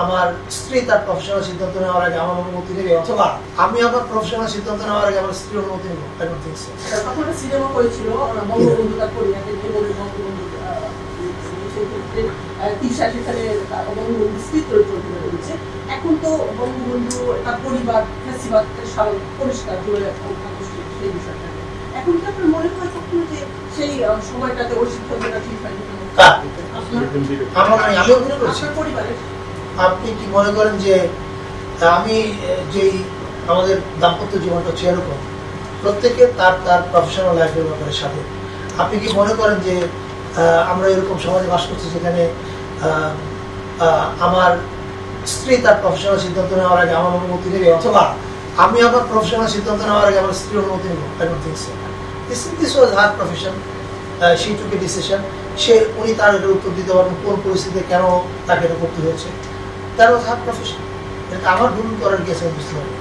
আমার স্ত্রী তার প্রফেশনাল সিদ্ধান্ত নেওয়ার আগে আমার অনুমতি নেবে, অথবা আমি আমার প্রফেশনাল সিদ্ধান্ত নেওয়ার আগে আমার স্ত্রীর অনুমতি নেব। I don't think so. আপনারা সিনেমা হয়েছিল বঙ্গবন্ধু তার পরিবারের জীবনে বঙ্গবন্ধু তিশা সেখানে বঙ্গবন্ধু চিত্র চরিত্র রয়েছে। এখন তো বঙ্গবন্ধু তার পরিবার ফ্যাসিবাদ পরিষ্কার জুড়ে সেই বিষয়টা। এখন কি আপনার মনে হয় কখনো যে সেই সময়টাতে ওই সিদ্ধান্তটা ঠিক হয়নি? আমি অভিনয় করছি। আপনি কি মনে করেন যে আমি যেই আমাদের দাম্পত্য জীবনটা হচ্ছে এরকম, প্রত্যেকে তার তার প্রফেশনাল লাইফের ব্যাপারে সাথে। আপনি কি মনে করেন যে আমরা এরকম সমাজে বাস করছি যেখানে আমার স্ত্রী তার প্রফেশনাল সিদ্ধান্ত নেওয়ার আগে আমার অনুমতি নেবে, অথবা আমি আমার প্রফেশনাল সিদ্ধান্ত নেওয়ার আগে আমার স্ত্রীর অনুমতি নেব? I don't think so. This was her profession, she took a decision. উনি তার এটার উত্তর দিতে পারবেন কোন পরিস্থিতিতে কেন তাকে এটা করতে হয়েছে। That was her profession. এটা আমার ভুল করার গিয়েছে বুঝতে পারবেন।